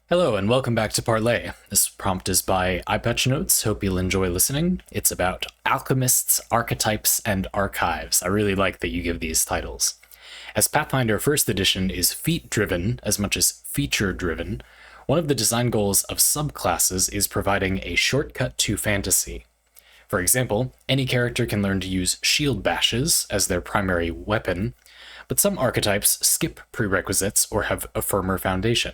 Hello and welcome back to Parley. This prompt is by EyePatchNotes. Hope you'll enjoy listening. It's about alchemists, archetypes, and archives. I really like that you give these titles. As Pathfinder 1st edition is feat-driven as much as feature-driven, one of the design goals of subclasses is providing a shortcut to fantasy. For example, any character can learn to use shield bashes as their primary weapon, but some archetypes skip prerequisites or have a firmer foundation.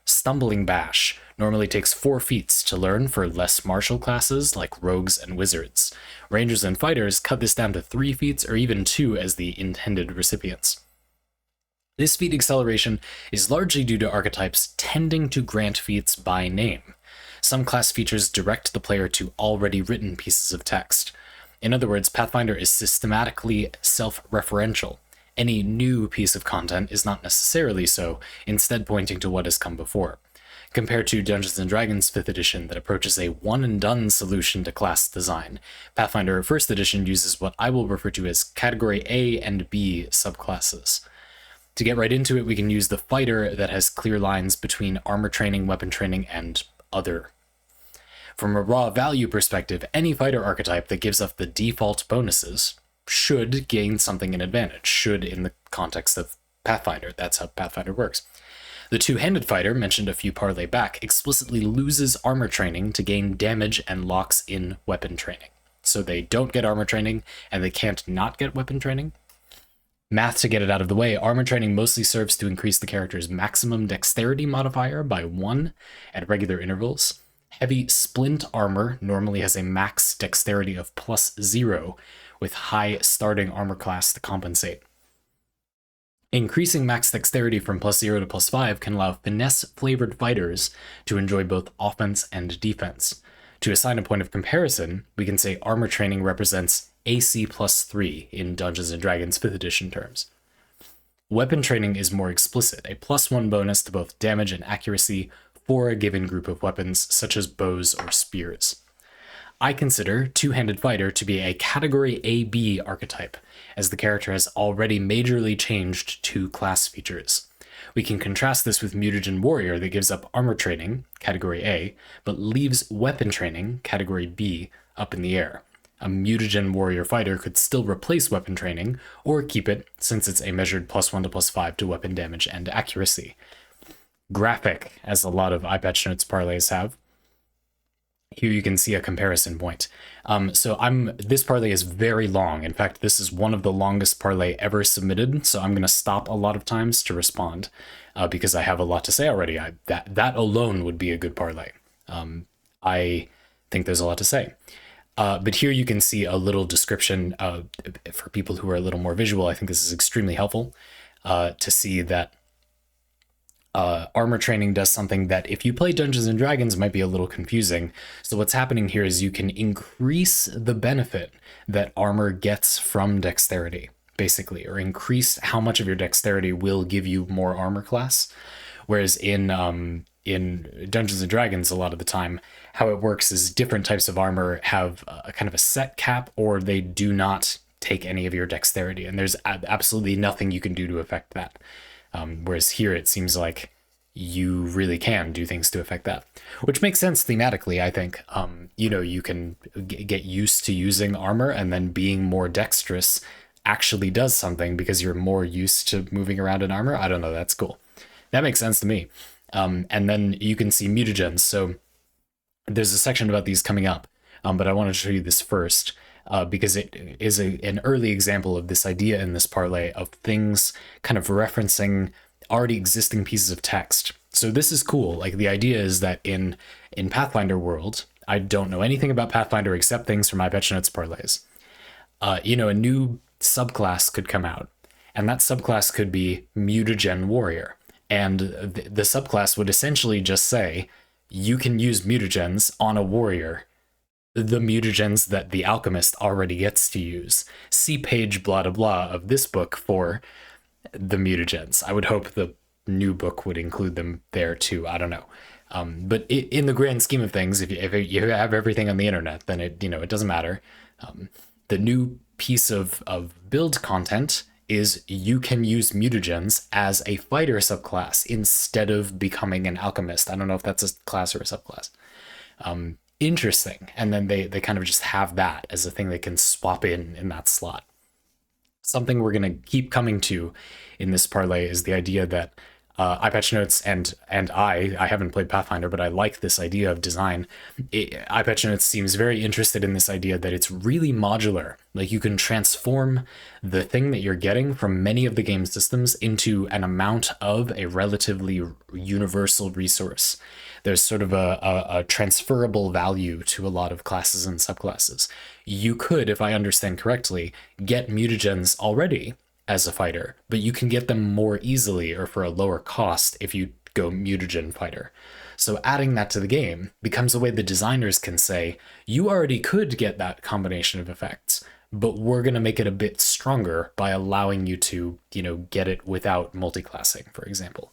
Stumbling Bash normally takes 4 feats to learn for less martial classes like rogues and wizards. Rangers and fighters cut this down to 3 feats or even 2 as the intended recipients. This feat acceleration is largely due to archetypes tending to grant feats by name. Some class features direct the player to already written pieces of text. In other words, Pathfinder is systematically self-referential. Any new piece of content is not necessarily so, instead pointing to what has come before. Compared to Dungeons & Dragons 5th edition that approaches a one-and-done solution to class design, Pathfinder 1st edition uses what I will refer to as Category A and B subclasses. To get right into it, we can use the fighter that has clear lines between armor training, weapon training, and other. From a raw value perspective, any fighter archetype that gives up the default bonuses should gain something in advantage, should in the context of Pathfinder. That's how Pathfinder works. The two-handed fighter, mentioned a few parley back, explicitly loses armor training to gain damage and locks in weapon training. So they don't get armor training, and they can't not get weapon training. Math to get it out of the way, armor training mostly serves to increase the character's maximum dexterity modifier by 1 at regular intervals. Heavy splint armor normally has a max dexterity of +0, with high starting armor class to compensate. Increasing max dexterity from +0 to +5 can allow finesse-flavored fighters to enjoy both offense and defense. To assign a point of comparison, we can say armor training represents AC +3 in Dungeons & Dragons 5th edition terms. Weapon training is more explicit, a +1 bonus to both damage and accuracy for a given group of weapons, such as bows or spears. I consider Two-Handed Fighter to be a Category AB archetype, as the character has already majorly changed 2 class features. We can contrast this with Mutagen Warrior that gives up armor training, Category A, but leaves weapon training, Category B, up in the air. A Mutagen Warrior fighter could still replace weapon training, or keep it, since it's a measured +1 to +5 to weapon damage and accuracy. Graphic, as a lot of EyePatchNotes parlays have. Here you can see a comparison point. This parlay is very long. In fact, this is one of the longest parlay ever submitted, so I'm going to stop a lot of times to respond because I have a lot to say already. That alone would be a good parlay. I think there's a lot to say. But here you can see a little description for people who are a little more visual. I think this is extremely helpful to see that armor training does something that if you play Dungeons & Dragons might be a little confusing. So what's happening here is you can increase the benefit that armor gets from dexterity, basically, or increase how much of your dexterity will give you more armor class. Whereas in Dungeons & Dragons, a lot of the time, how it works is different types of armor have a kind of a set cap, or they do not take any of your dexterity, and there's absolutely nothing you can do to affect that. Whereas here it seems like you really can do things to affect that, which makes sense thematically, I think. You can get used to using armor, and then being more dexterous actually does something because you're more used to moving around in armor. I don't know, that's cool. That makes sense to me. And then you can see mutagens. So there's a section about these coming up, but I wanted to show you this first. Because it is an early example of this idea in this parlay of things kind of referencing already existing pieces of text. So this is cool. Like, the idea is that in Pathfinder world, I don't know anything about Pathfinder except things from EyePatchNotes parlays. A new subclass could come out, and that subclass could be Mutagen Warrior. And the subclass would essentially just say, you can use mutagens on a warrior, the mutagens that the alchemist already gets to use. See page blah blah blah of this book for the mutagens. I would hope the new book would include them there too. I don't know. But in the grand scheme of things, if you have everything on the internet, then it doesn't matter. The new piece of build content is you can use mutagens as a fighter subclass instead of becoming an alchemist. I don't know if that's a class or a subclass. Interesting. And then they kind of just have that as a thing they can swap in that slot. Something we're going to keep coming to in this parlay is the idea that EyePatchNotes and I haven't played Pathfinder, but I like this idea of design. EyePatchNotes seems very interested in this idea that it's really modular. Like you can transform the thing that you're getting from many of the game systems into an amount of a relatively universal resource. There's sort of a transferable value to a lot of classes and subclasses. You could, if I understand correctly, get mutagens already as a fighter, but you can get them more easily or for a lower cost if you go mutagen fighter. So adding that to the game becomes a way the designers can say, you already could get that combination of effects, but we're going to make it a bit stronger by allowing you to, get it without multiclassing, for example.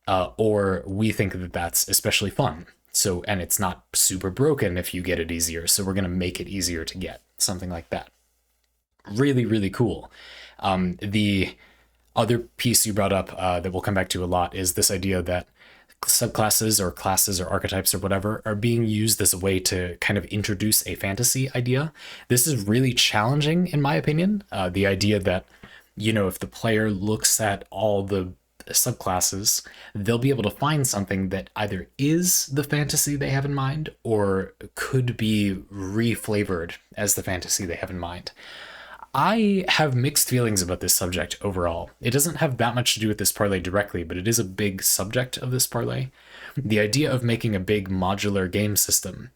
Or we think that that's especially fun. So, and it's not super broken if you get it easier. So we're going to make it easier to get, something like that. Really, really cool. The other piece you brought up that we'll come back to a lot is this idea that subclasses or classes or archetypes or whatever are being used as a way to kind of introduce a fantasy idea. This is really challenging, in my opinion. The idea that, if the player looks at all the subclasses, they'll be able to find something that either is the fantasy they have in mind or could be reflavored as the fantasy they have in mind. I have mixed feelings about this subject overall. It doesn't have that much to do with this parlay directly, but it is a big subject of this parlay. The idea of making a big modular game system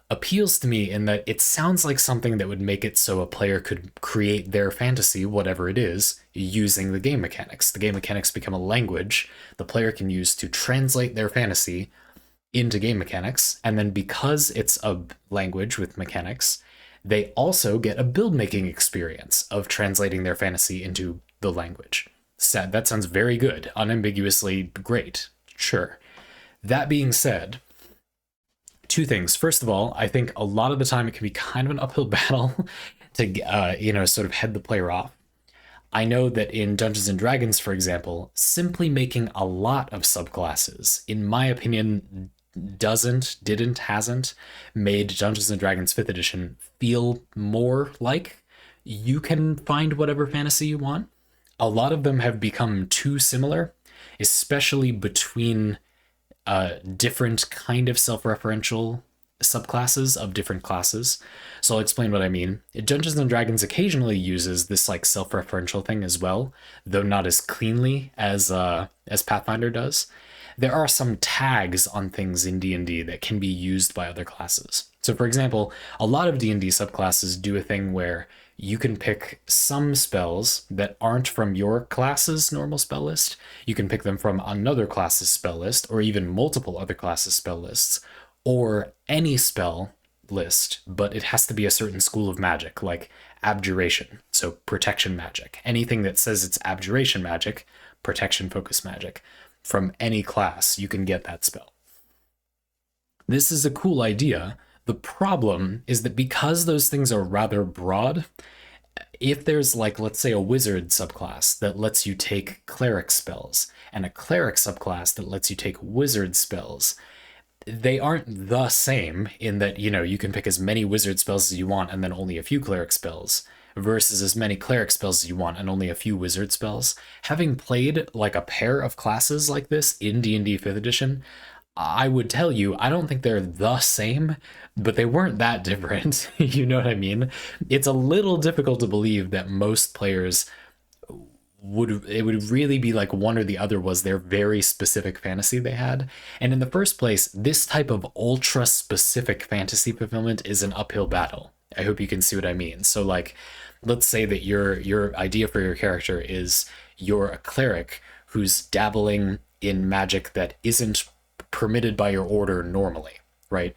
appeals to me in that it sounds like something that would make it so a player could create their fantasy, whatever it is, using the game mechanics. The game mechanics become a language the player can use to translate their fantasy into game mechanics, and then because it's a language with mechanics, they also get a build-making experience of translating their fantasy into the language. That sounds very good, unambiguously great, sure. That being said, two things. First of all, I think a lot of the time it can be kind of an uphill battle to, sort of head the player off. I know that in Dungeons & Dragons, for example, simply making a lot of subclasses, in my opinion, hasn't made Dungeons & Dragons 5th edition feel more like you can find whatever fantasy you want. A lot of them have become too similar, especially between different kind of self-referential subclasses of different classes. So I'll explain what I mean. Dungeons & Dragons occasionally uses this like self-referential thing as well, though not as cleanly as Pathfinder does. There are some tags on things in D&D that can be used by other classes. So for example, a lot of D&D subclasses do a thing where you can pick some spells that aren't from your class's normal spell list. You can pick them from another class's spell list, or even multiple other classes' spell lists, or any spell list, but it has to be a certain school of magic, like abjuration, so protection magic. Anything that says it's abjuration magic, protection focus magic, from any class, you can get that spell. This is a cool idea. The problem is that because those things are rather broad, if there's like, let's say, a wizard subclass that lets you take cleric spells and a cleric subclass that lets you take wizard spells, they aren't the same in that, you can pick as many wizard spells as you want and then only a few cleric spells, versus as many cleric spells as you want and only a few wizard spells. Having played like a pair of classes like this in D&D 5th edition, I would tell you, I don't think they're the same, but they weren't that different. You know what I mean? It's a little difficult to believe that most players it would really be like one or the other was their very specific fantasy they had. And in the first place, this type of ultra specific fantasy fulfillment is an uphill battle. I hope you can see what I mean. So like, let's say that your idea for your character is you're a cleric who's dabbling in magic that isn't permitted by your order normally, right?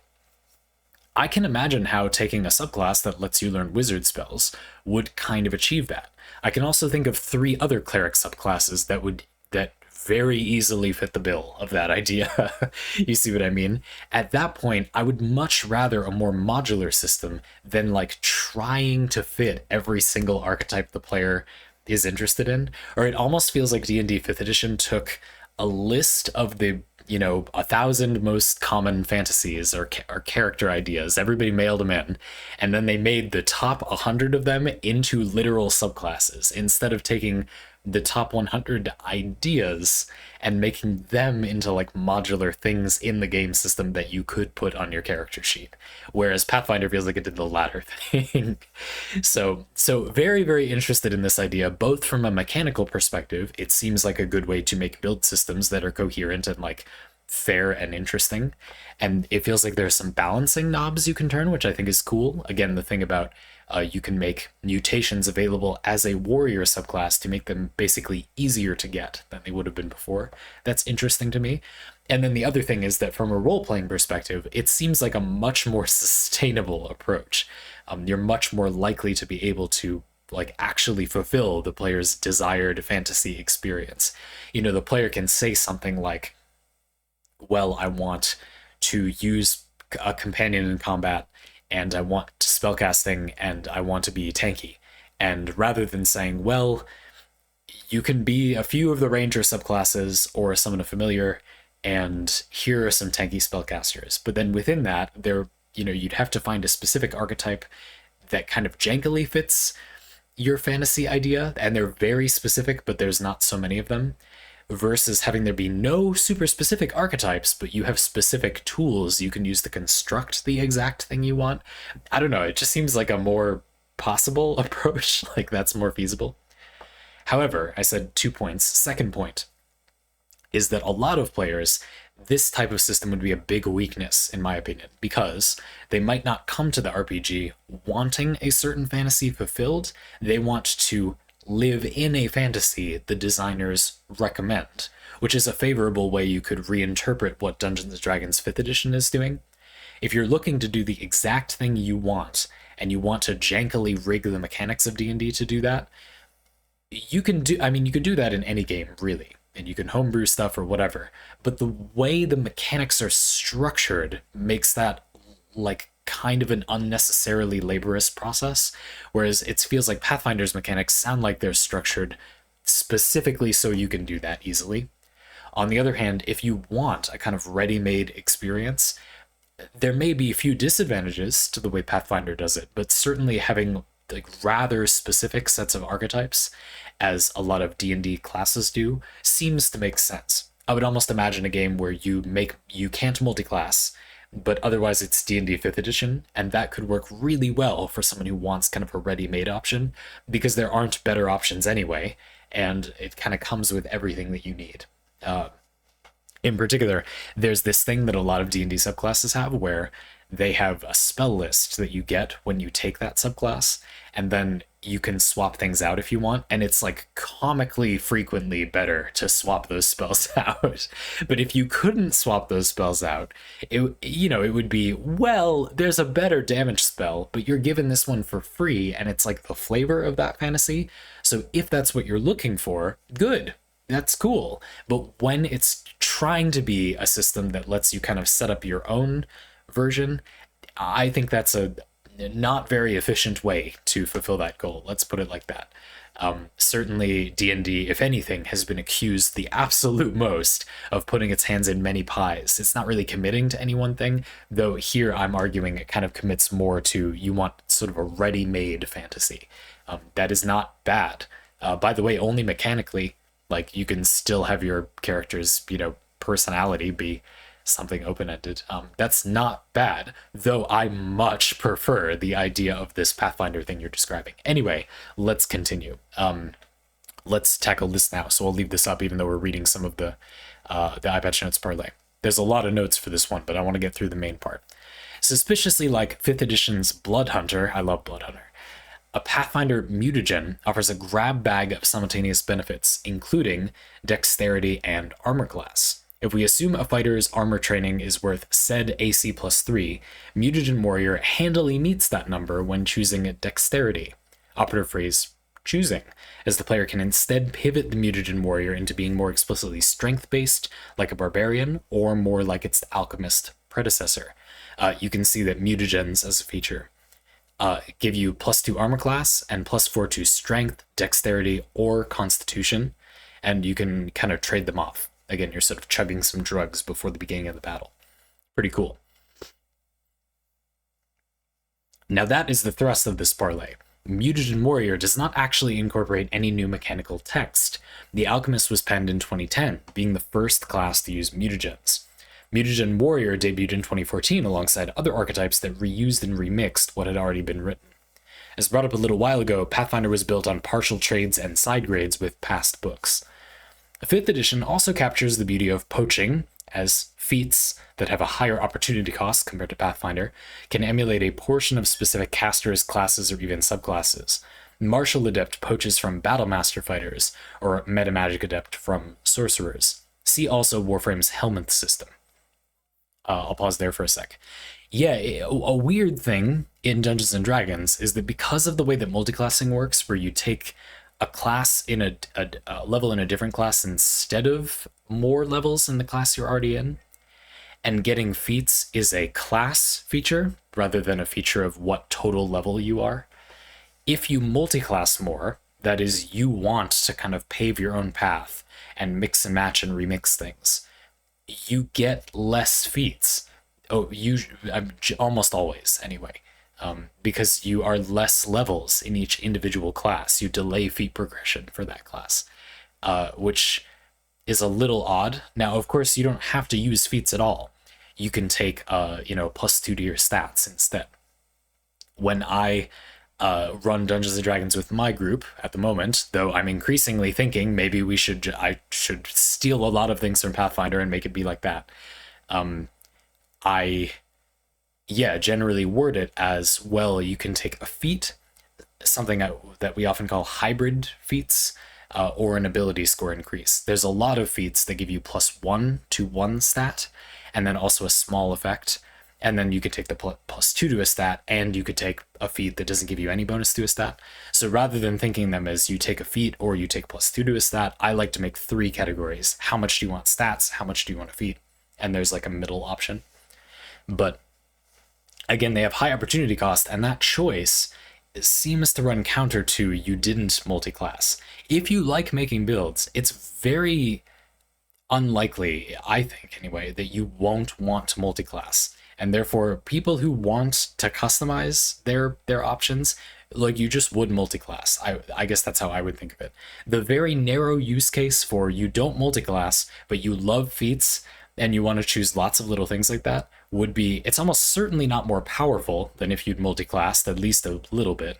I can imagine how taking a subclass that lets you learn wizard spells would kind of achieve that. I can also think of 3 other cleric subclasses that very easily fit the bill of that idea. You see what I mean? At that point, I would much rather a more modular system than like trying to fit every single archetype the player is interested in, or it almost feels like D&D 5th edition took a list of the 1,000 most common fantasies or character ideas. Everybody mailed them in, and then they made the top 100 of them into literal subclasses instead of taking the top 100 ideas and making them into like modular things in the game system that you could put on your character sheet. Whereas Pathfinder feels like it did the latter thing. So very, very interested in this idea, both from a mechanical perspective. It seems like a good way to make build systems that are coherent and like fair and interesting. And it feels like there's some balancing knobs you can turn, which I think is cool. Again, the thing about you can make mutations available as a warrior subclass to make them basically easier to get than they would have been before. That's interesting to me. And then the other thing is that from a role-playing perspective, it seems like a much more sustainable approach. You're much more likely to be able to like actually fulfill the player's desired fantasy experience. The player can say something like, well, I want to use a companion in combat, and I want spellcasting, and I want to be tanky. And rather than saying, well, you can be a few of the ranger subclasses or summon a familiar, and here are some tanky spellcasters. But then within that, you'd have to find a specific archetype that kind of jankily fits your fantasy idea, and they're very specific, but there's not so many of them. Versus having there be no super specific archetypes, but you have specific tools you can use to construct the exact thing you want. I don't know, it just seems like a more possible approach, like that's more feasible. However, I said 2 points. Second point is that a lot of players, this type of system would be a big weakness, in my opinion, because they might not come to the RPG wanting a certain fantasy fulfilled. They want to live in a fantasy the designers recommend, which is a favorable way you could reinterpret what Dungeons & Dragons 5th edition is doing. If you're looking to do the exact thing you want, and you want to jankily rig the mechanics of D&D to do that, you can do that in any game, really, and you can homebrew stuff or whatever, but the way the mechanics are structured makes that like kind of an unnecessarily laborious process, whereas it feels like Pathfinder's mechanics sound like they're structured specifically so you can do that easily. On the other hand, if you want a kind of ready-made experience, there may be a few disadvantages to the way Pathfinder does it, but certainly having like rather specific sets of archetypes, as a lot of D&D classes do, seems to make sense. I would almost imagine a game where you can't multi-class, but otherwise it's D&D 5th edition, and that could work really well for someone who wants kind of a ready-made option, because there aren't better options anyway, and it kind of comes with everything that you need. In particular, there's this thing that a lot of D&D subclasses have where they have a spell list that you get when you take that subclass, and then you can swap things out if you want, and it's like comically frequently better to swap those spells out. But if you couldn't swap those spells out, it would be, well, there's a better damage spell, but you're given this one for free, and it's like the flavor of that fantasy. So if that's what you're looking for, good. That's cool. But when it's trying to be a system that lets you kind of set up your own version, I think that's a not very efficient way to fulfill that goal. Let's put it like that. Certainly D&D, if anything, has been accused the absolute most of putting its hands in many pies. It's not really committing to any one thing, though here I'm arguing it kind of commits more to, you want sort of a ready-made fantasy. That is not bad. By the way, only mechanically, like you can still have your character's, personality be something open-ended. That's not bad, though I much prefer the idea of this Pathfinder thing you're describing. Anyway, let's continue. Let's tackle this now. So I'll leave this up even though we're reading some of the EyePatchNotes Parley. There's a lot of notes for this one, but I want to get through the main part. Suspiciously like 5th edition's Blood Hunter, I love Blood Hunter, a Pathfinder mutagen offers a grab bag of simultaneous benefits, including dexterity and armor class. If we assume a fighter's armor training is worth said AC plus 3, Mutagen Warrior handily meets that number when choosing dexterity. Operative phrase, choosing, as the player can instead pivot the Mutagen Warrior into being more explicitly strength-based, like a barbarian, or more like its alchemist predecessor. You can see that mutagens as a feature give you +2 armor class and +4 to strength, dexterity, or constitution, and you can kind of trade them off. Again, you're sort of chugging some drugs before the beginning of the battle. Pretty cool. Now that is the thrust of this parlay. Mutagen Warrior does not actually incorporate any new mechanical text. The Alchemist was penned in 2010, being the first class to use mutagens. Mutagen Warrior debuted in 2014 alongside other archetypes that reused and remixed what had already been written. As brought up a little while ago, Pathfinder was built on partial trades and side grades with past books. 5th edition also captures the beauty of poaching, as feats that have a higher opportunity cost compared to Pathfinder can emulate a portion of specific casters, classes, or even subclasses. Martial Adept poaches from Battlemaster fighters, or Metamagic Adept from sorcerers. See also Warframe's Helminth system. I'll pause there for a sec. Yeah, a weird thing in Dungeons & Dragons is that because of the way that multiclassing works, where you take a class in a level in a different class instead of more levels in the class you're already in, and getting feats is a class feature rather than a feature of what total level you are. If you multiclass more, that is, you want to kind of pave your own path and mix and match and remix things, you get less feats. Almost always, anyway. Because you are less levels in each individual class. You delay feat progression for that class, which is a little odd. Now, of course, you don't have to use feats at all. You can take, +2 to your stats instead. When I run Dungeons & Dragons with my group at the moment, though I'm increasingly thinking maybe I should steal a lot of things from Pathfinder and make it be like that. I generally word it as, well, you can take a feat, something that we often call hybrid feats, or an ability score increase. There's a lot of feats that give you +1 to 1 stat, and then also a small effect, and then you could take the +2 to a stat, and you could take a feat that doesn't give you any bonus to a stat. So rather than thinking them as you take a feat or you take +2 to a stat, I like to make 3 categories. How much do you want stats? How much do you want a feat? And there's like a middle option. But again, they have high opportunity cost, and that choice seems to run counter to you didn't multi-class. If you like making builds, it's very unlikely, I think anyway, that you won't want to multi-class. And therefore, people who want to customize their options, like, you just would multi-class. I guess that's how I would think of it. The very narrow use case for you don't multi-class, but you love feats, and you want to choose lots of little things like that, would be, it's almost certainly not more powerful than if you'd multi-classed, at least a little bit.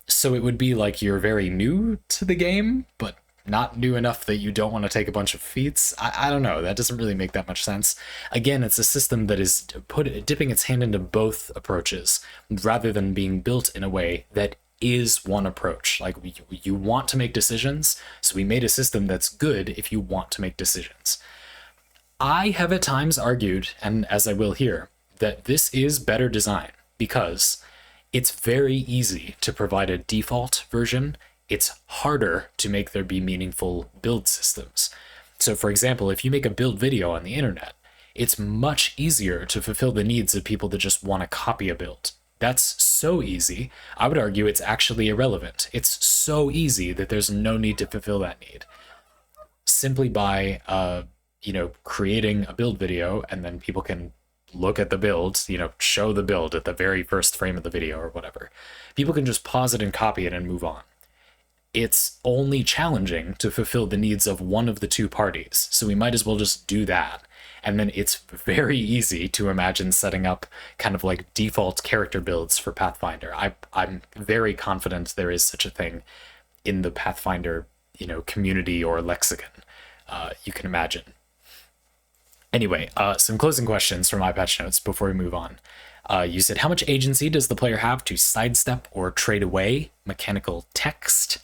So it would be like you're very new to the game, but not new enough that you don't want to take a bunch of feats. I don't know, that doesn't really make that much sense. Again, it's a system that is dipping its hand into both approaches, rather than being built in a way that is one approach. Like, you want to make decisions, so we made a system that's good if you want to make decisions. I have at times argued, and as I will here, that this is better design because it's very easy to provide a default version. It's harder to make there be meaningful build systems. So for example, if you make a build video on the internet, it's much easier to fulfill the needs of people that just want to copy a build. That's so easy. I would argue it's actually irrelevant. It's so easy that there's no need to fulfill that need. Simply by creating a build video, and then people can look at the build, show the build at the very first frame of the video or whatever. People can just pause it and copy it and move on. It's only challenging to fulfill the needs of one of the two parties, so we might as well just do that. And then it's very easy to imagine setting up kind of like default character builds for Pathfinder. I'm very confident there is such a thing in the Pathfinder, community or lexicon. You can imagine. Anyway, some closing questions from EyePatchNotes before we move on. You said, how much agency does the player have to sidestep or trade away mechanical text?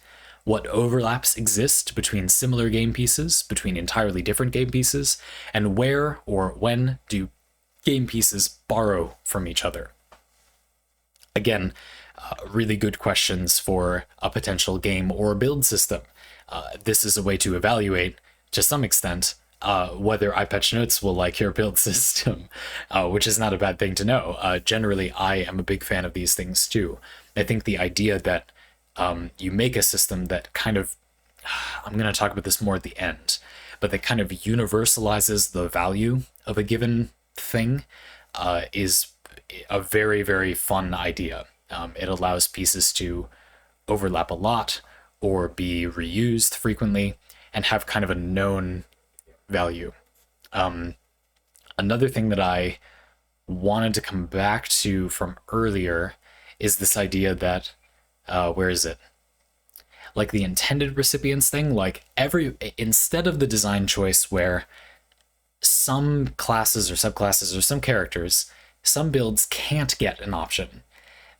What overlaps exist between similar game pieces, between entirely different game pieces, and where or when do game pieces borrow from each other? Again, really good questions for a potential game or build system. This is a way to evaluate, to some extent, whether EyePatchNotes will like your build system, which is not a bad thing to know. Generally, I am a big fan of these things too. I think the idea that you make a system that kind of, I'm going to talk about this more at the end, but that kind of universalizes the value of a given thing is a very, very fun idea. It allows pieces to overlap a lot or be reused frequently and have kind of a known value. Another thing that I wanted to come back to from earlier is this idea that, where is it? Like the intended recipients thing, like instead of the design choice where some classes or subclasses or some characters, some builds can't get an option.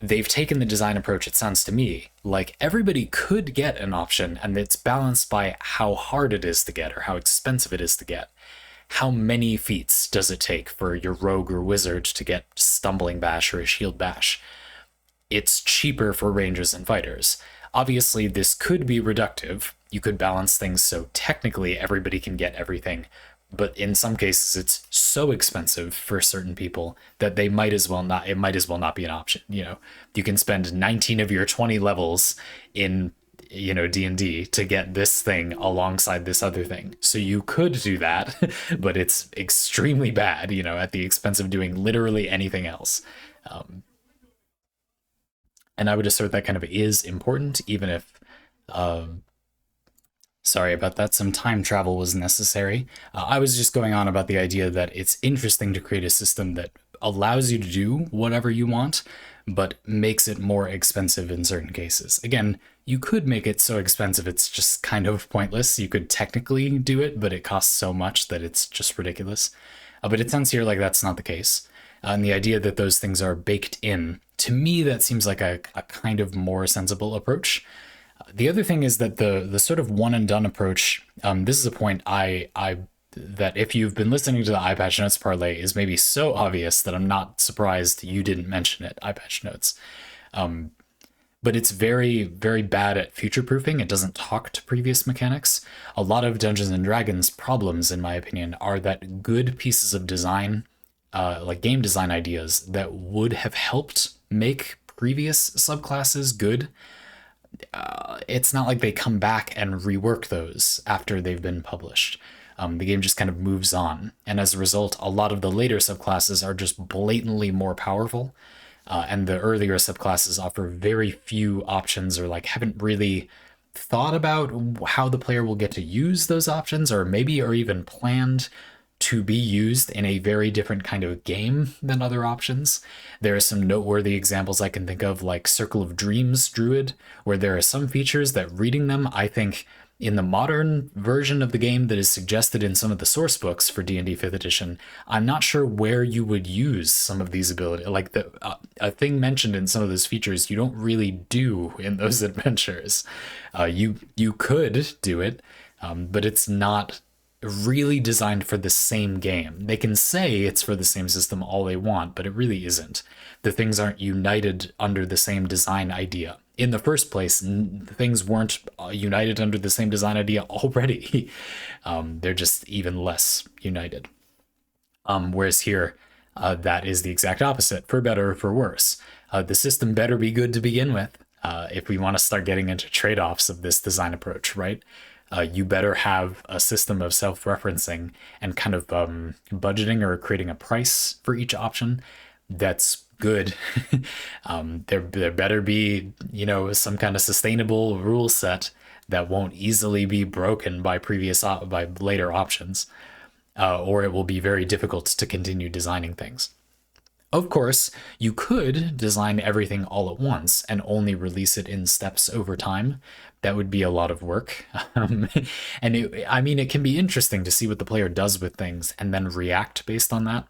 They've taken the design approach, it sounds to me, like everybody could get an option, and it's balanced by how hard it is to get or how expensive it is to get. How many feats does it take for your rogue or wizard to get Stumbling Bash or a Shield Bash? It's cheaper for rangers and fighters. Obviously, this could be reductive. You could balance things so technically everybody can get everything, but in some cases it's so expensive for certain people that they might as well not, it might as well not be an option. You can spend 19 of your 20 levels in D&D to get this thing alongside this other thing. So you could do that, but it's extremely bad, at the expense of doing literally anything else. And I would assert that kind of is important, even if sorry about that, some time travel was necessary. I was just going on about the idea that it's interesting to create a system that allows you to do whatever you want, but makes it more expensive in certain cases. Again, you could make it so expensive it's just kind of pointless. You could technically do it, but it costs so much that it's just ridiculous. But it sounds here like that's not the case. And the idea that those things are baked in, to me, that seems like a kind of more sensible approach. The other thing is that the sort of one and done approach, this is a point that if you've been listening to the EyePatchNotes parlay is maybe so obvious that I'm not surprised you didn't mention it, EyePatchNotes. But it's very, very bad at future-proofing. It doesn't talk to previous mechanics. A lot of Dungeons & Dragons problems, in my opinion, are that good pieces of design, like game design ideas, that would have helped make previous subclasses good, it's not like they come back and rework those after they've been published. The game just kind of moves on. And as a result, a lot of the later subclasses are just blatantly more powerful. And the earlier subclasses offer very few options or like haven't really thought about how the player will get to use those options, or maybe are even planned to be used in a very different kind of game than other options. There are some noteworthy examples I can think of, like Circle of Dreams Druid, where there are some features that reading them, I think, in the modern version of the game that is suggested in some of the source books for D&D 5th edition, I'm not sure where you would use some of these abilities. Like a thing mentioned in some of those features you don't really do in those adventures. You could do it, but it's not really designed for the same game. They can say it's for the same system all they want, but it really isn't. The things aren't united under the same design idea. In the first place, things weren't united under the same design idea already. They're just even less united. Whereas here, that is the exact opposite, for better or for worse. The system better be good to begin with if we want to start getting into trade-offs of this design approach, right? You better have a system of self-referencing and kind of budgeting or creating a price for each option that's good. There better be, some kind of sustainable rule set that won't easily be broken by by later options, or it will be very difficult to continue designing things. Of course, you could design everything all at once and only release it in steps over time. That would be a lot of work. And it can be interesting to see what the player does with things and then react based on that.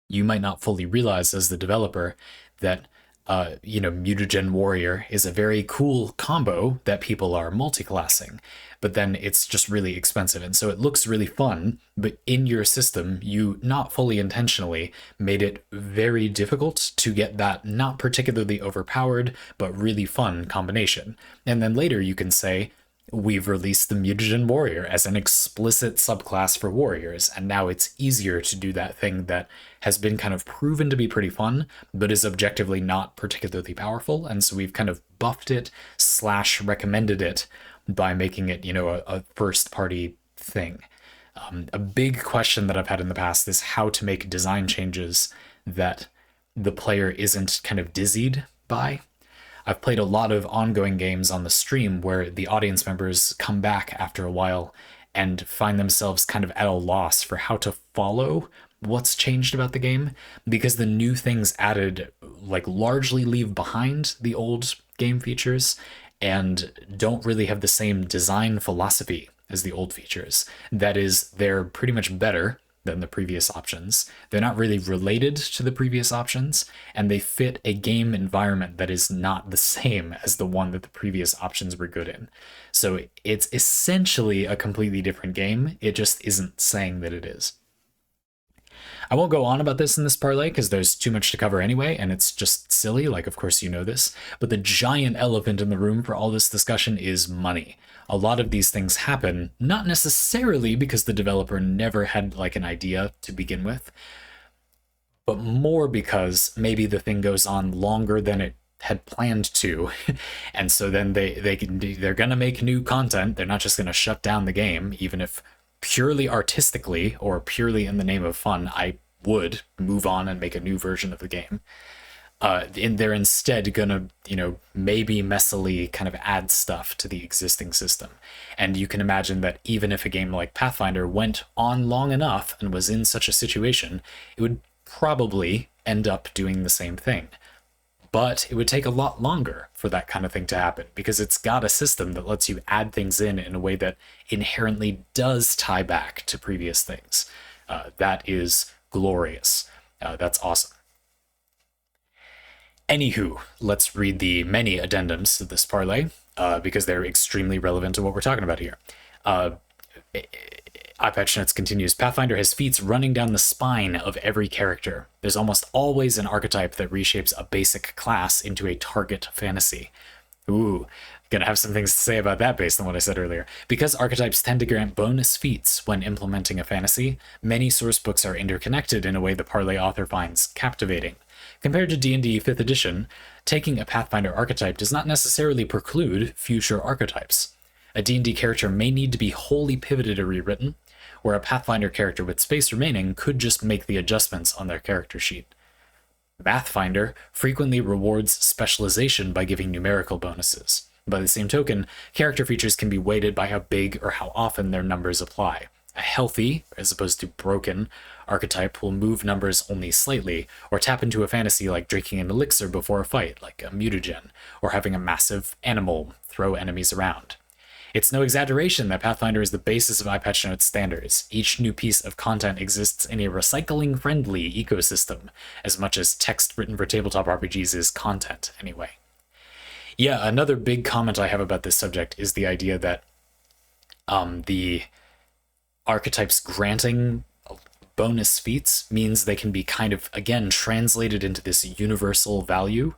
You might not fully realize as the developer that, Mutagen Warrior is a very cool combo that people are multi-classing, but then it's just really expensive. And so it looks really fun, but in your system, you not fully intentionally made it very difficult to get that not particularly overpowered, but really fun combination. And then later you can say, we've released the mutagen warrior as an explicit subclass for warriors, and now it's easier to do that thing that has been kind of proven to be pretty fun, but is objectively not particularly powerful. And so we've kind of buffed it / recommended it by making it, a first party thing. A big question that I've had in the past is how to make design changes that the player isn't kind of dizzied by. I've played a lot of ongoing games on the stream where the audience members come back after a while and find themselves kind of at a loss for how to follow what's changed about the game, because the new things added largely leave behind the old game features and don't really have the same design philosophy as the old features. That is, they're pretty much better than the previous options. They're not really related to the previous options, and they fit a game environment that is not the same as the one that the previous options were good in. So it's essentially a completely different game. It just isn't saying that it is. I won't go on about this in this parlay because there's too much to cover anyway, and it's just silly, of course you know this, but the giant elephant in the room for all this discussion is money. A lot of these things happen, not necessarily because the developer never had an idea to begin with, but more because maybe the thing goes on longer than it had planned to, and so then they're gonna make new content. They're not just gonna shut down the game, even if purely artistically or purely in the name of fun, I would move on and make a new version of the game. And they're instead gonna, maybe messily kind of add stuff to the existing system. And you can imagine that even if a game like Pathfinder went on long enough and was in such a situation, it would probably end up doing the same thing. But it would take a lot longer for that kind of thing to happen, because it's got a system that lets you add things in a way that inherently does tie back to previous things. That is glorious. That's awesome. Anywho, let's read the many addendums to this parlay, because they're extremely relevant to what we're talking about here. EyePatchNotes continues, Pathfinder has feats running down the spine of every character. There's almost always an archetype that reshapes a basic class into a target fantasy. Ooh, gonna have some things to say about that based on what I said earlier. Because archetypes tend to grant bonus feats when implementing a fantasy, many source books are interconnected in a way the parlay author finds captivating. Compared to D&D 5th edition, taking a Pathfinder archetype does not necessarily preclude future archetypes. A D&D character may need to be wholly pivoted or rewritten, where a Pathfinder character with space remaining could just make the adjustments on their character sheet. Pathfinder frequently rewards specialization by giving numerical bonuses. By the same token, character features can be weighted by how big or how often their numbers apply. A healthy, as opposed to broken, archetype will move numbers only slightly, or tap into a fantasy like drinking an elixir before a fight, like a mutagen, or having a massive animal throw enemies around. It's no exaggeration that Pathfinder is the basis of EyePatchNotes standards. Each new piece of content exists in a recycling-friendly ecosystem, as much as text written for tabletop RPGs is content, anyway. Yeah, another big comment I have about this subject is the idea that the archetypes granting bonus feats means they can be kind of, again, translated into this universal value.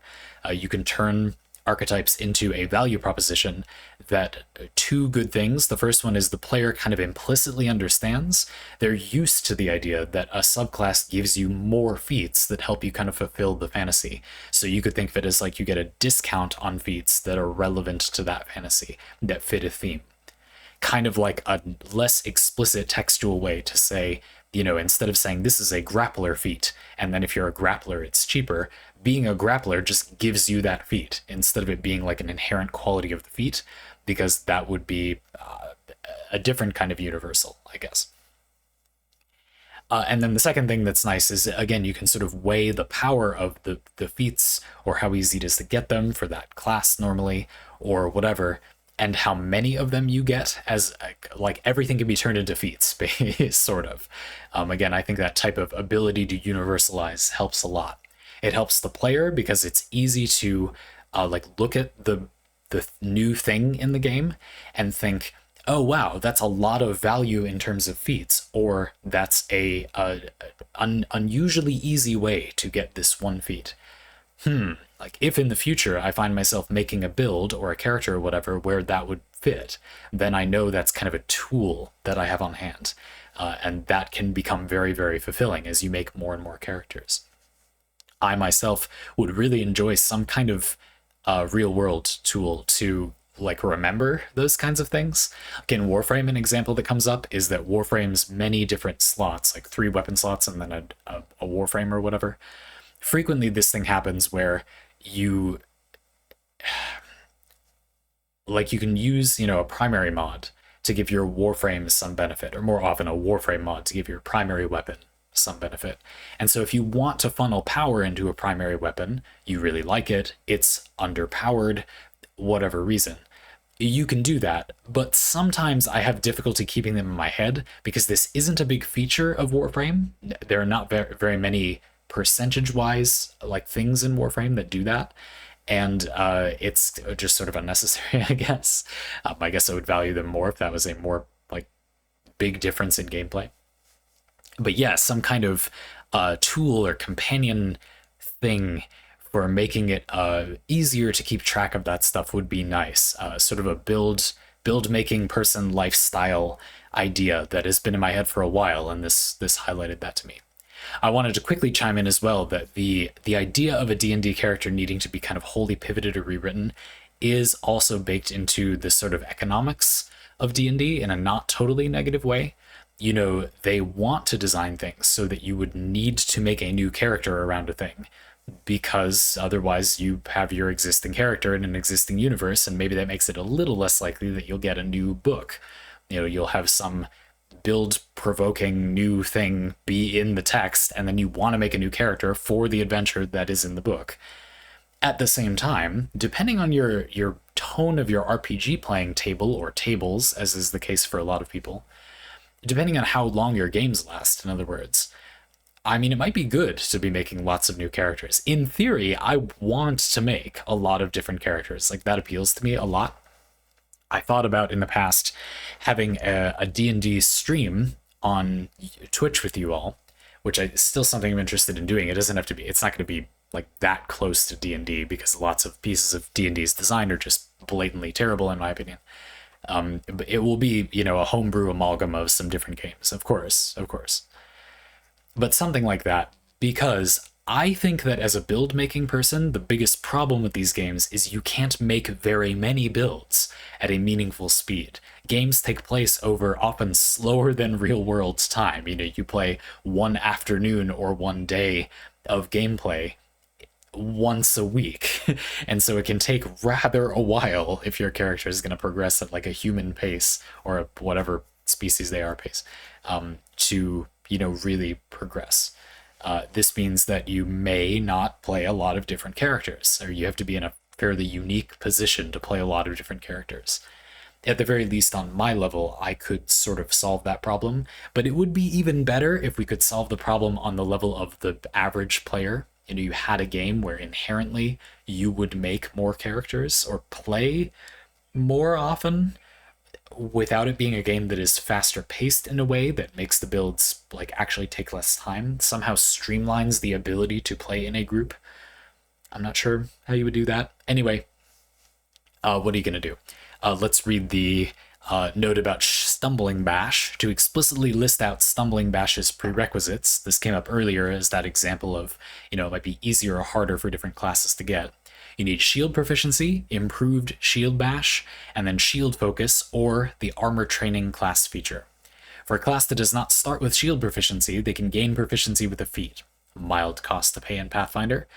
You can turn archetypes into a value proposition that two good things. The first one is the player kind of implicitly understands. They're used to the idea that a subclass gives you more feats that help you kind of fulfill the fantasy. So you could think of it as you get a discount on feats that are relevant to that fantasy, that fit a theme. Kind of like a less explicit textual way to say, instead of saying this is a grappler feat, and then if you're a grappler, it's cheaper, being a grappler just gives you that feat instead of it being an inherent quality of the feat, because that would be a different kind of universal, I guess. And then the second thing that's nice is, again, you can sort of weigh the power of the feats, or how easy it is to get them for that class normally, or whatever, and how many of them you get, as everything can be turned into feats, sort of. Again, I think that type of ability to universalize helps a lot. It helps the player because it's easy to look at the new thing in the game and think, oh wow, that's a lot of value in terms of feats, or that's an unusually easy way to get this one feat. Like if in the future I find myself making a build or a character or whatever where that would fit, then I know that's kind of a tool that I have on hand. And that can become very, very fulfilling as you make more and more characters. I myself would really enjoy some kind of real world tool to like remember those kinds of things. Like in Warframe, an example that comes up is that Warframe's many different slots, like 3 weapon slots and then a Warframe or whatever. Frequently, this thing happens where you can use, a primary mod to give your Warframe some benefit, or more often a Warframe mod to give your primary weapon some benefit. And so if you want to funnel power into a primary weapon, you really like it, it's underpowered, whatever reason, you can do that. But sometimes I have difficulty keeping them in my head because this isn't a big feature of Warframe. There are not very many percentage-wise like things in Warframe that do that. And it's just sort of unnecessary, I guess. I guess I would value them more if that was a more like big difference in gameplay. But yeah, some kind of tool or companion thing for making it easier to keep track of that stuff would be nice. Sort of a build making person lifestyle idea that has been in my head for a while, and this highlighted that to me. I wanted to quickly chime in as well that the idea of a D&D character needing to be kind of wholly pivoted or rewritten is also baked into the sort of economics of D&D in a not totally negative way. They want to design things so that you would need to make a new character around a thing, because otherwise you have your existing character in an existing universe, and maybe that makes it a little less likely that you'll get a new book. You'll have some build-provoking new thing be in the text, and then you want to make a new character for the adventure that is in the book. At the same time, depending on your tone of your RPG playing table, or tables, as is the case for a lot of people, depending on how long your games last, in other words, I mean, it might be good to be making lots of new characters. In theory, I want to make a lot of different characters. Like, that appeals to me a lot. I thought about in the past having a D&D stream on Twitch with you all, which is still something I'm interested in doing. It doesn't have to be, it's not going to be like that close to D&D, because lots of pieces of D&D's design are just blatantly terrible in my opinion. But it will be, a homebrew amalgam of some different games, of course. But something like that, because I think that as a build-making person, the biggest problem with these games is you can't make very many builds at a meaningful speed. Games take place over often slower than real-world time. You play one afternoon or one day of gameplay once a week, and so it can take rather a while if your character is going to progress at like a human pace, or a whatever species they are pace, to really progress. This means that you may not play a lot of different characters, or you have to be in a fairly unique position to play a lot of different characters. At the very least, on my level, I could sort of solve that problem, but it would be even better if we could solve the problem on the level of the average player. You had a game where inherently you would make more characters or play more often, without it being a game that is faster paced in a way that makes the builds like actually take less time, somehow streamlines the ability to play in a group. I'm not sure how you would do that. Anyway, what are you going to do? Let's read the note about Stumbling Bash. To explicitly list out Stumbling Bash's prerequisites, this came up earlier as that example of, it might be easier or harder for different classes to get. You need shield proficiency, improved shield bash, and then shield focus, or the armor training class feature. For a class that does not start with shield proficiency, they can gain proficiency with a feat. Mild cost to pay in Pathfinder.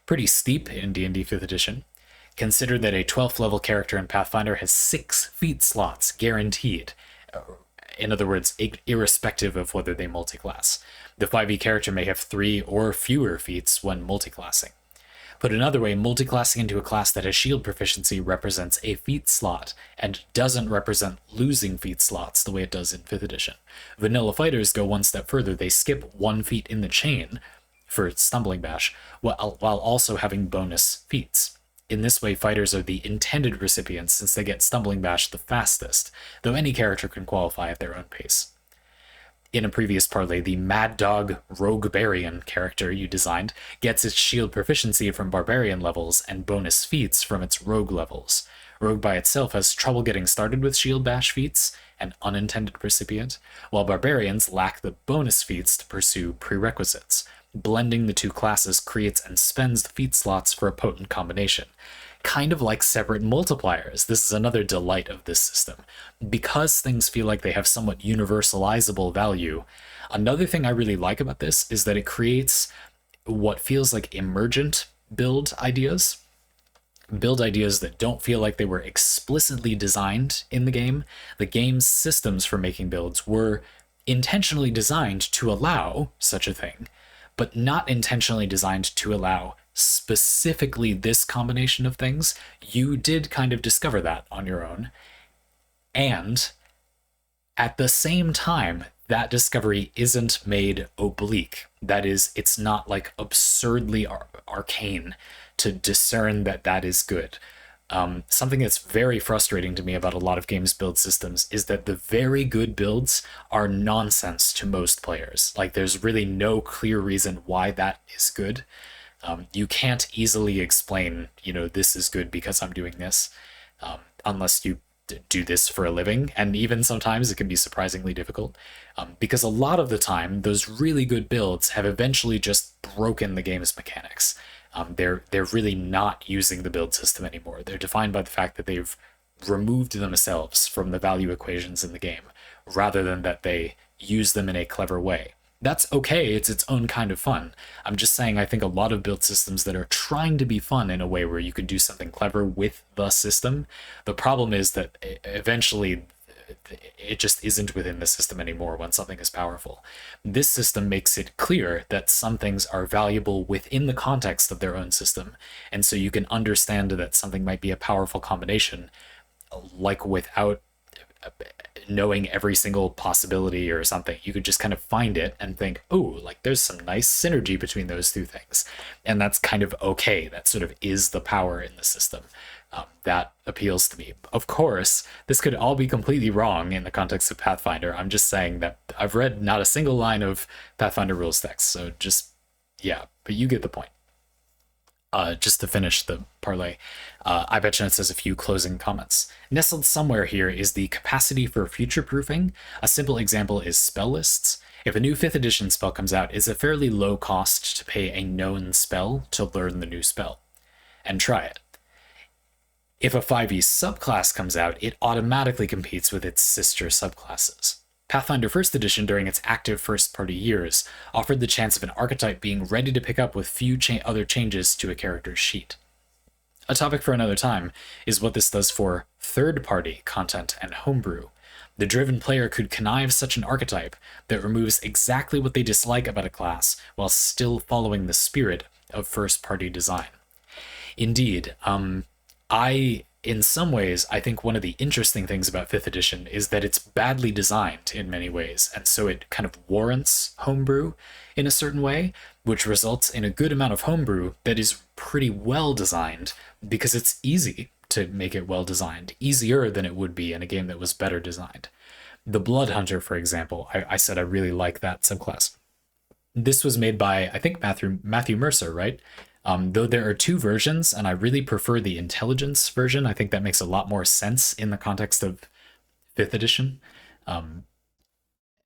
Pretty steep in D&D 5th edition. Consider that a 12th level character in Pathfinder has 6 feat slots guaranteed. In other words, irrespective of whether they multiclass. The 5e character may have 3 or fewer feats when multiclassing. Put another way, multiclassing into a class that has shield proficiency represents a feat slot, and doesn't represent losing feat slots the way it does in 5th edition. Vanilla fighters go one step further. They skip 1 feat in the chain for Stumbling Bash, while also having bonus feats. In this way, fighters are the intended recipients, since they get Stumbling Bash the fastest, though any character can qualify at their own pace. in a previous parlay, the Mad Dog Rogue Barian character you designed gets its shield proficiency from Barbarian levels and bonus feats from its Rogue levels. Rogue by itself has trouble getting started with shield bash feats, an unintended recipient, while Barbarians lack the bonus feats to pursue prerequisites. Blending the two classes creates and spends the feat slots for a potent combination. Kind of like separate multipliers. This is another delight of this system. Because things feel like they have somewhat universalizable value, another thing I really like about this is that it creates what feels like emergent build ideas that don't feel like they were explicitly designed in the game. The game's systems for making builds were intentionally designed to allow such a thing, but not intentionally designed to allow specifically this combination of things. You did kind of discover that on your own. And at the same time, that discovery isn't made oblique. That is, it's not like absurdly arcane to discern that that is good. Something that's very frustrating to me about a lot of games build systems is that the very good builds are nonsense to most players. Like, there's really no clear reason why that is good. You can't easily explain, this is good because I'm doing this, unless you do this for a living. And even sometimes it can be surprisingly difficult, because a lot of the time, those really good builds have eventually just broken the game's mechanics. They're really not using the build system anymore. They're defined by the fact that they've removed themselves from the value equations in the game, rather than that they use them in a clever way. That's okay, it's its own kind of fun. I'm just saying I think a lot of build systems that are trying to be fun in a way where you could do something clever with the system, the problem is that eventually it just isn't within the system anymore when something is powerful. This system makes it clear that some things are valuable within the context of their own system, and so you can understand that something might be a powerful combination, like without knowing every single possibility or something. You could just kind of find it and think, oh, like there's some nice synergy between those two things. And that's kind of okay. That sort of is the power in the system. That appeals to me. Of course, this could all be completely wrong in the context of Pathfinder. I'm just saying that I've read not a single line of Pathfinder rules text. So just, yeah, but you get the point. Just to finish the parlay, EyePatchNotes has a few closing comments. Nestled somewhere here is the capacity for future-proofing. A simple example is spell lists. If a new 5th edition spell comes out, it's a fairly low cost to pay a known spell to learn the new spell and try it. If a 5e subclass comes out, it automatically competes with its sister subclasses. Pathfinder 1st Edition, during its active first-party years, offered the chance of an archetype being ready to pick up with few other changes to a character's sheet. A topic for another time is what this does for third-party content and homebrew. The driven player could connive such an archetype that removes exactly what they dislike about a class while still following the spirit of first-party design. Indeed, in some ways, I think one of the interesting things about 5th edition is that it's badly designed in many ways, and so it kind of warrants homebrew in a certain way, which results in a good amount of homebrew that is pretty well designed, because it's easy to make it well designed, easier than it would be in a game that was better designed. The Blood Hunter, for example, I said I really like that subclass. This was made by, I think, Matthew Mercer, right? Though there are 2 versions, and I really prefer the intelligence version. I think that makes a lot more sense in the context of 5th edition.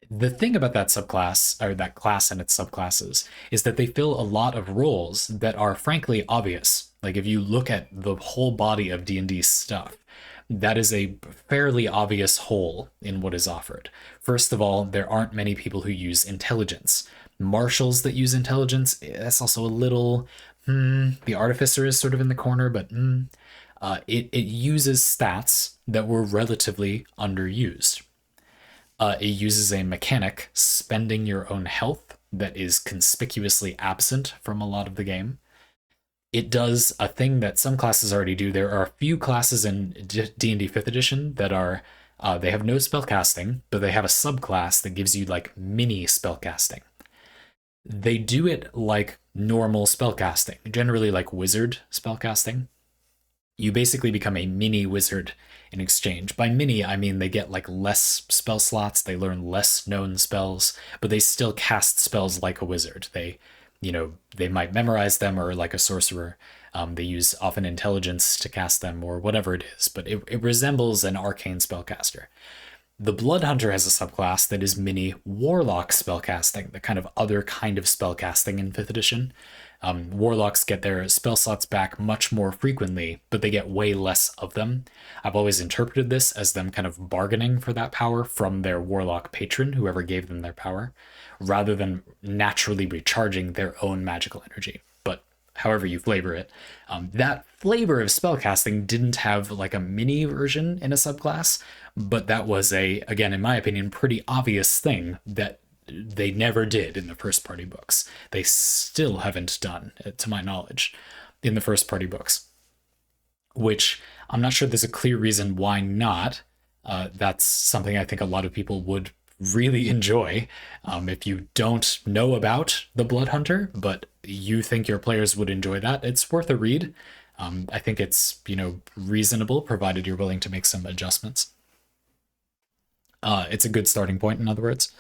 The thing about that subclass, or that class and its subclasses, is that they fill a lot of roles that are frankly obvious. Like, if you look at the whole body of D&D stuff, that is a fairly obvious hole in what is offered. First of all, there aren't many people who use intelligence. Marshals that use intelligence, that's also a little... the Artificer is sort of in the corner, but it uses stats that were relatively underused. It uses a mechanic, spending your own health, that is conspicuously absent from a lot of the game. It does a thing that some classes already do. There are a few classes in D&D 5th edition that are, they have no spellcasting, but they have a subclass that gives you like mini spellcasting. They do it like normal spellcasting, generally like wizard spellcasting. You basically become a mini wizard in exchange. By mini, I mean they get like less spell slots, they learn less known spells, but they still cast spells like a wizard. They might memorize them or like a sorcerer. They use often intelligence to cast them or whatever it is, but it resembles an arcane spellcaster. The Blood Hunter has a subclass that is mini Warlock spellcasting, the kind of other kind of spellcasting in 5th edition. Warlocks get their spell slots back much more frequently, but they get way less of them. I've always interpreted this as them kind of bargaining for that power from their Warlock patron, whoever gave them their power, rather than naturally recharging their own magical energy. But however you flavor it, that flavor of spellcasting didn't have like a mini version in a subclass, but that was again, in my opinion, pretty obvious thing that they never did in the first party books. They still haven't done, to my knowledge, in the first party books, which I'm not sure there's a clear reason why not. That's something I think a lot of people would really enjoy. If you don't know about the Blood Hunter, but you think your players would enjoy that, it's worth a read. I think it's, reasonable, provided you're willing to make some adjustments. It's a good starting point, in other words.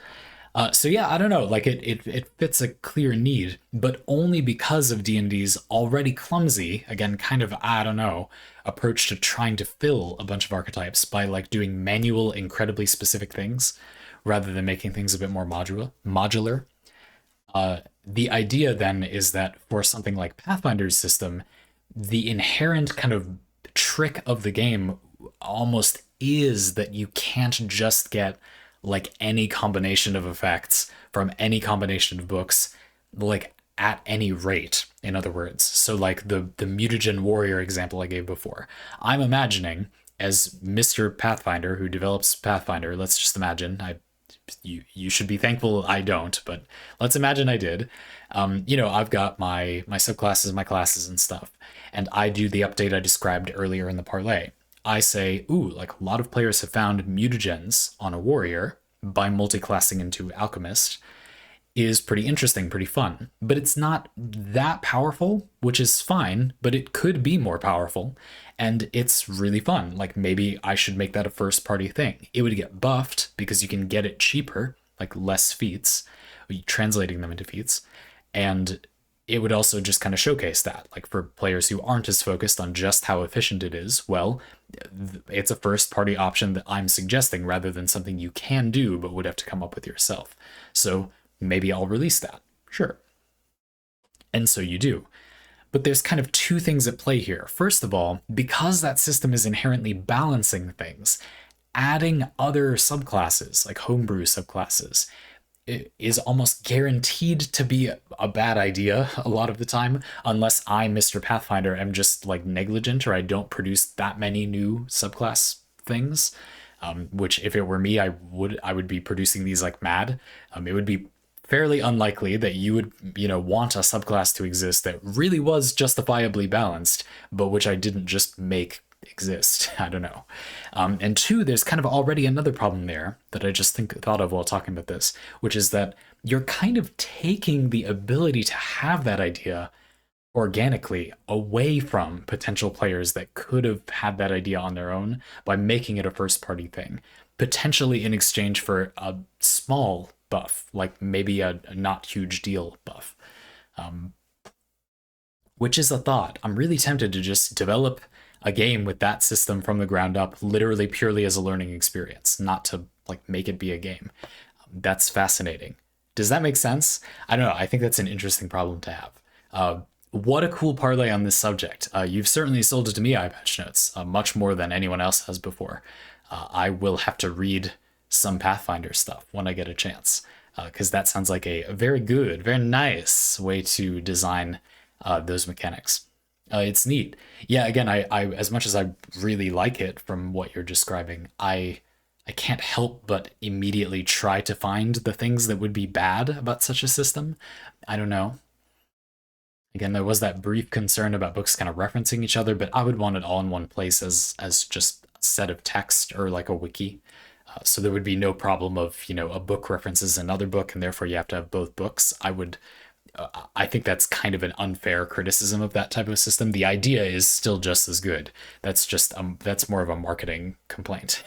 So yeah, I don't know, like it fits a clear need, but only because of D&D's already clumsy, again, kind of, I don't know, approach to trying to fill a bunch of archetypes by like doing manual, incredibly specific things, rather than making things a bit more modular. The idea then is that for something like Pathfinder's system, the inherent kind of trick of the game almost is that you can't just get like any combination of effects from any combination of books, like at any rate, in other words. So like the mutagen warrior example I gave before, I'm imagining as Mr. Pathfinder who develops Pathfinder, let's just imagine, you should be thankful I don't, but let's imagine I did. I've got my subclasses, my classes and stuff, and I do the update I described earlier in the parlay. I say, ooh, like a lot of players have found mutagens on a warrior by multiclassing into alchemist is pretty interesting, pretty fun, but it's not that powerful, which is fine, but it could be more powerful, and it's really fun. Like maybe I should make that a first party thing. It would get buffed because you can get it cheaper, like less feats, translating them into feats, and it would also just kind of showcase that, like for players who aren't as focused on just how efficient it is, well, it's a first party option that I'm suggesting rather than something you can do but would have to come up with yourself. So maybe I'll release that. Sure. And so you do. But there's kind of two things at play here. First of all, because that system is inherently balancing things, adding other subclasses, like homebrew subclasses, is almost guaranteed to be a bad idea a lot of the time, unless I, Mr. Pathfinder, am just like negligent or I don't produce that many new subclass things. Which if it were me, I would be producing these like mad. It would be fairly unlikely that you would, want a subclass to exist that really was justifiably balanced, but which I didn't just make exist. I don't know. And two, there's kind of already another problem there that I just thought of while talking about this, which is that you're kind of taking the ability to have that idea organically away from potential players that could have had that idea on their own by making it a first party thing, potentially in exchange for a small buff, like maybe a not huge deal buff. Which is a thought. I'm really tempted to just develop a game with that system from the ground up, literally purely as a learning experience, not to like make it be a game. That's fascinating. Does that make sense? I don't know. I think that's an interesting problem to have. What a cool parlay on this subject. You've certainly sold it to me, EyePatchNotes, much more than anyone else has before. I will have to read some Pathfinder stuff when I get a chance, because that sounds like a very good, very nice way to design those mechanics. It's neat. Yeah, again, I as much as I really like it from what you're describing, I can't help but immediately try to find the things that would be bad about such a system. I don't know. Again, there was that brief concern about books kind of referencing each other, but I would want it all in one place as just a set of text or like a wiki. So there would be no problem of, a book references another book, and therefore you have to have both books. I would I think that's kind of an unfair criticism of that type of system. The idea is still just as good. That's more of a marketing complaint,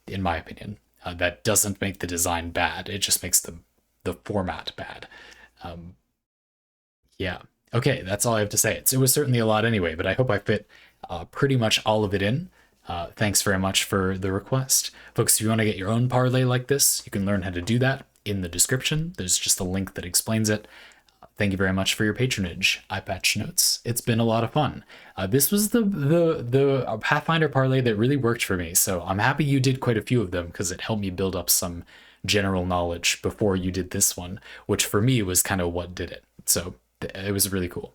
in my opinion. That doesn't make the design bad. It just makes the format bad. Yeah. Okay, that's all I have to say. It was certainly a lot anyway, but I hope I fit pretty much all of it in. Thanks very much for the request. Folks, if you want to get your own parlay like this, you can learn how to do that in the description. There's just a link that explains it. Thank you very much for your patronage, EyePatchNotes. It's been a lot of fun. This was the Pathfinder parlay that really worked for me, so I'm happy you did quite a few of them because it helped me build up some general knowledge before you did this one, which for me was kind of what did it. So it was really cool.